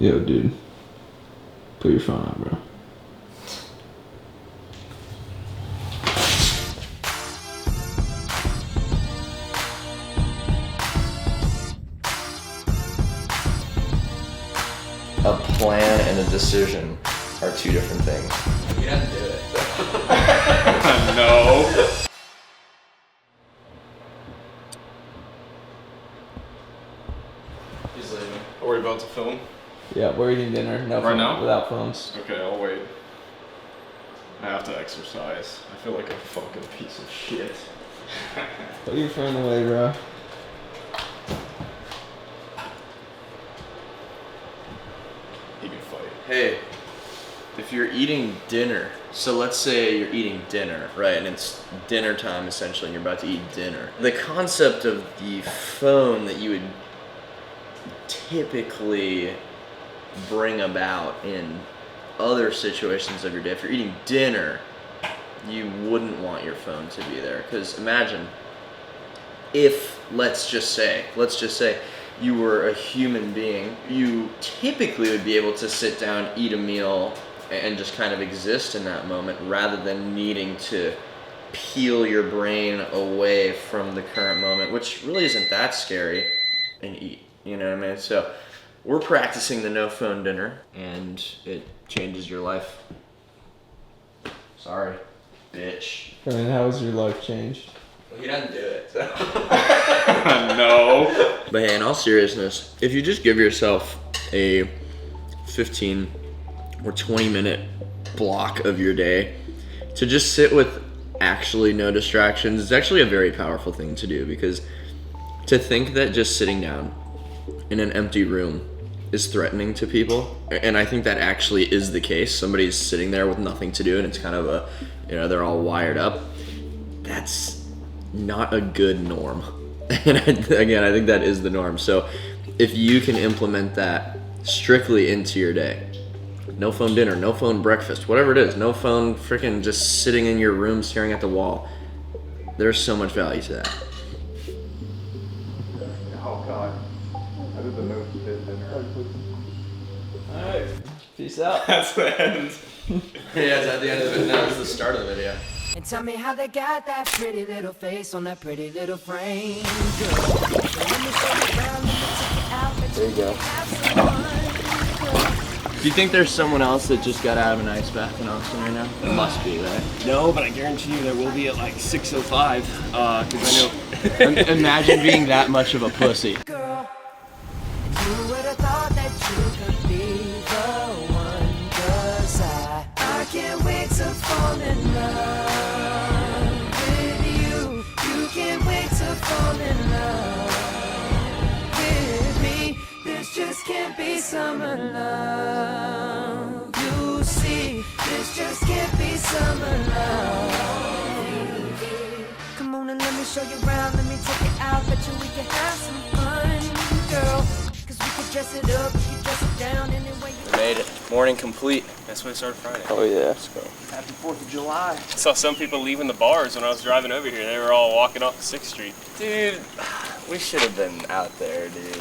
Yo, dude. Put your phone on, bro. A plan and a decision are two different things. You didn't do it. No. He's leaving. Are we about to film? Yeah, we're eating dinner. No Right phone, now? without phones. Okay, I'll wait. I have to exercise. I feel like a fucking piece of shit. Put your phone away, bro. He can fight. Hey, if you're eating dinner, so let's say you're eating dinner, right, and it's dinner time essentially, and you're about to eat dinner. The concept of the phone that you would typically bring about in other situations of your day, if you're eating dinner, you wouldn't want your phone to be there. Because imagine if, let's just say, you were a human being, you typically would be able to sit down, eat a meal, and just kind of exist in that moment rather than needing to peel your brain away from the current moment, which really isn't that scary, and eat. You know what I mean? So we're practicing the no phone dinner, and it changes your life. Sorry, bitch. I mean, how has your life changed? Well, he doesn't do it. So. No. But hey, in all seriousness, if you just give yourself a 15 or 20 minute block of your day to just sit with actually no distractions, it's actually a very powerful thing to do, because to think that just sitting down in an empty room is threatening to people, and I think that actually is the case. Somebody's sitting there with nothing to do and it's kind of a, they're all wired up. That's not a good norm. And again, I think that is the norm. So if you can implement that strictly into your day, no phone dinner, no phone breakfast, whatever it is, no phone freaking just sitting in your room staring at the wall, there's so much value to that. Oh god. I did the no fit dinner. Alright, peace out. That's the end. Yeah, it's at the end of it. No, it's the start of the video. And tell me how they got that pretty little face on that pretty little frame, girl. So let me show you around, let me take you out, let There you go. have some fun, girl. Do you think there's someone else that just got out of an ice bath in Austin right now? There must be, right? No, but I guarantee you there will be at like 6:05. Because I know. Imagine being that much of a pussy. Girl, and who would have thought that you could be the one? 'Cause I can't wait to fall in love with you. You can't wait to fall in love with me. This just can't be summer love. You see, this just can't be summer love. Come on and let me show you around, let me take you out, bet you we can have some fun, girl. 'Cause we can dress it up, we can dress it down any way you Made it. Morning complete. That's why I started Friday. Oh yeah. Let's go. Happy 4th of July. I saw some people leaving the bars when I was driving over here. They were all walking off 6th Street. Dude, we should have been out there, dude.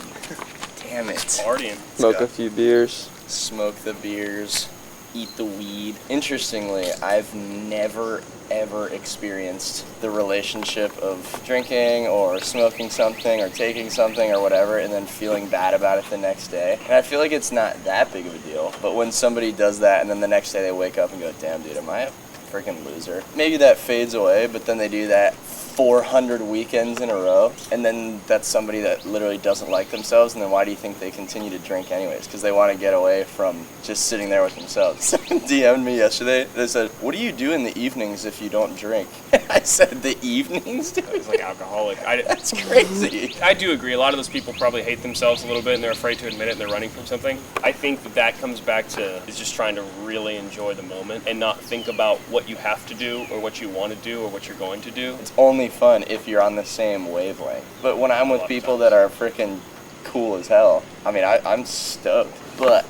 Damn it. Partying. Smoke a few beers. Smoke the beers, eat the weed. Interestingly, I've never ever experienced the relationship of drinking or smoking something or taking something or whatever and then feeling bad about it the next day. And I feel like it's not that big of a deal. But when somebody does that and then the next day they wake up and go, damn dude, am I a freaking loser? Maybe that fades away, but then they do that 400 weekends in a row, and then that's somebody that literally doesn't like themselves, and then why do you think they continue to drink anyways? Because they want to get away from just sitting there with themselves. Someone DM'd me yesterday, they said, what do you do in the evenings if you don't drink? I said, the evenings, dude? I was like alcoholic. That's crazy. I do agree. A lot of those people probably hate themselves a little bit and they're afraid to admit it and they're running from something. I think that comes back to is just trying to really enjoy the moment and not think about what you have to do or what you want to do or what you're going to do. It's only fun if you're on the same wavelength. But when I'm with people that are freaking cool as hell, I mean, I'm stoked, but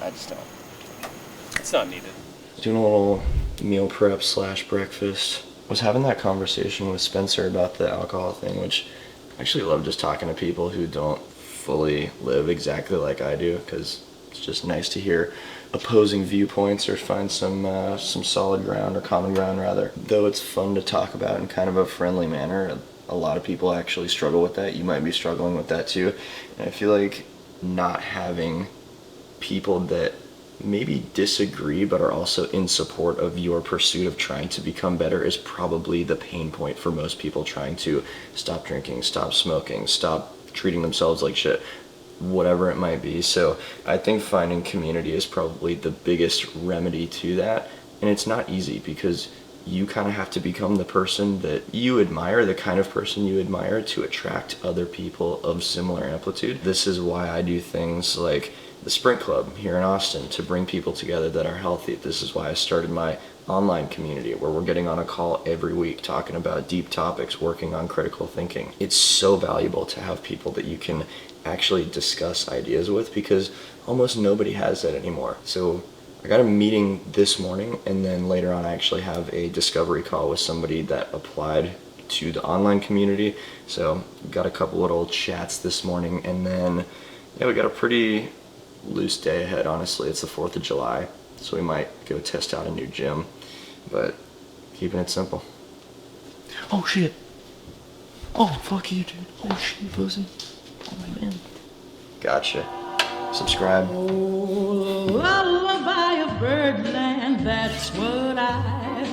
I just don't. It's not needed. Doing a little meal prep / breakfast. Was having that conversation with Spencer about the alcohol thing, which I actually love just talking to people who don't fully live exactly like I do, because it's just nice to hear opposing viewpoints or find some solid ground, or common ground rather. Though it's fun to talk about in kind of a friendly manner, a lot of people actually struggle with that. You might be struggling with that too. And I feel like not having people that maybe disagree but are also in support of your pursuit of trying to become better is probably the pain point for most people trying to stop drinking, stop smoking, stop treating themselves like shit, whatever it might be. So I think finding community is probably the biggest remedy to that. And it's not easy, because you kind of have to become the person that you admire, the kind of person you admire, to attract other people of similar amplitude. This is why I do things like the Sprint Club here in Austin, to bring people together that are healthy. This is why I started my online community, where we're getting on a call every week talking about deep topics, working on critical thinking. It's so valuable to have people that you can actually discuss ideas with, because almost nobody has that anymore. So I got a meeting this morning, and then later on I actually have a discovery call with somebody that applied to the online community. So got a couple little chats this morning, and then we got a pretty loose day ahead, honestly. It's the 4th of July, so we might go test out a new gym, but keeping it simple. Oh shit. Oh fuck you, dude. Oh shit, pussy. Oh my man. Gotcha. Subscribe. Oh, lullaby of birdland, that's what I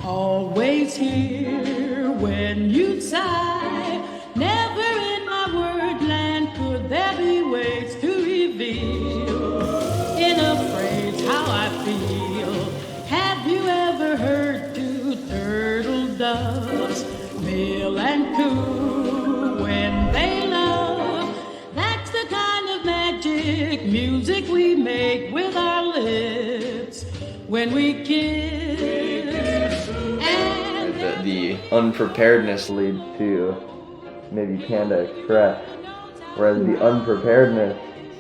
always hear when you sigh. Never in my wordland could there be ways to reveal in a phrase how I feel. Have you ever heard two turtle doves meal and coo when they love? That's the kind of magic music we make with our lips when we kiss. And The unpreparedness leads to maybe Panda Express, whereas the unpreparedness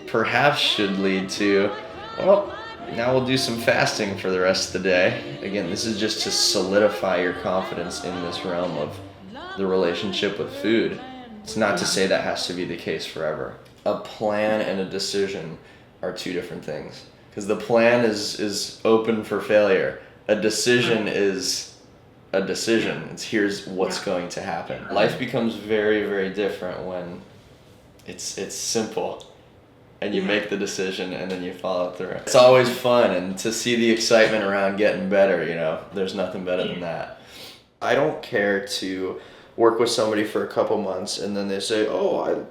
perhaps should lead to, well, now we'll do some fasting for the rest of the day. Again, this is just to solidify your confidence in this realm of the relationship with food. It's not to say that has to be the case forever. A plan and a decision are two different things, because the plan is open for failure. A decision is a decision. It's here's what's going to happen. Life becomes very, very different when it's simple and you make the decision and then you follow through. It's always fun, and to see the excitement around getting better, there's nothing better than that. I don't care to work with somebody for a couple months and then they say, oh, I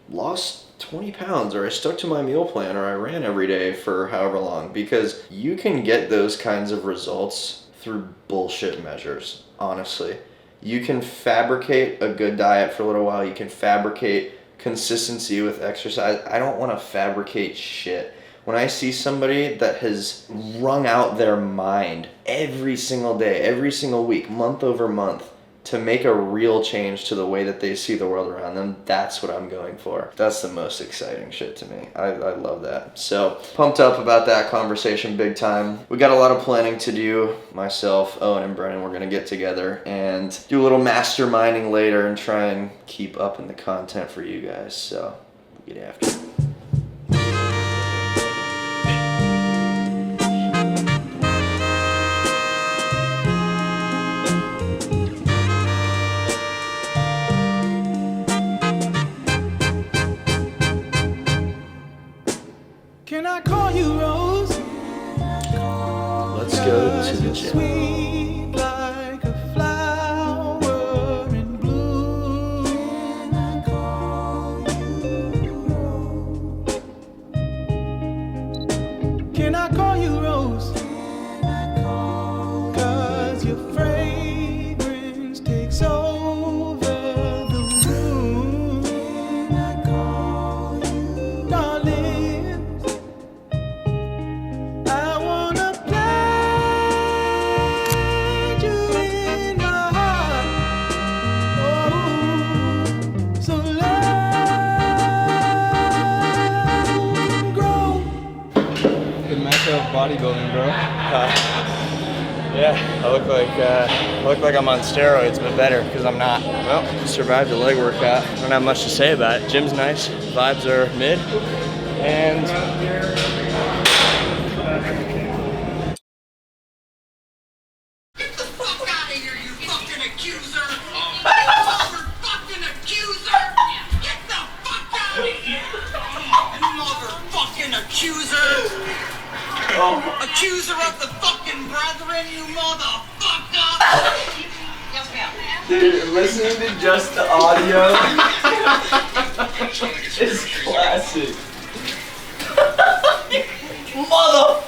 lost 20 pounds, or I stuck to my meal plan, or I ran every day for however long, because you can get those kinds of results through bullshit measures, honestly. You can fabricate a good diet for a little while, you can fabricate consistency with exercise. I don't want to fabricate shit. When I see somebody that has wrung out their mind every single day, every single week, month over month, to make a real change to the way that they see the world around them, that's what I'm going for. That's the most exciting shit to me. I love that. So, pumped up about that conversation big time. We got a lot of planning to do. Myself, Owen, and Brennan, we're going to get together and do a little masterminding later and try and keep up in the content for you guys. So, we'll get after it. Can I call you Rose? Let's go to the gym. Sweet like a flower in bloom. Can I call you Rose? Can I call you Rose? 'Cause your fragrance takes over the room. Can I call you, darling? I wanna plant you in my heart. Oh, so let it grow. Good matchup bodybuilding, bro. Yeah, I look like I'm on steroids, but better because I'm not. Well, survived the leg workout. Don't have much to say about it. Gym's nice, vibes are mid, and Get the fuck out of here, you fucking accuser! Motherfucking accuser! Get the fuck out of here! Motherfucking accuser! Accuser of the fucking brethren, you motherfucker! Yes, ma'am. Dude, listening to just the audio is classic. motherfucker!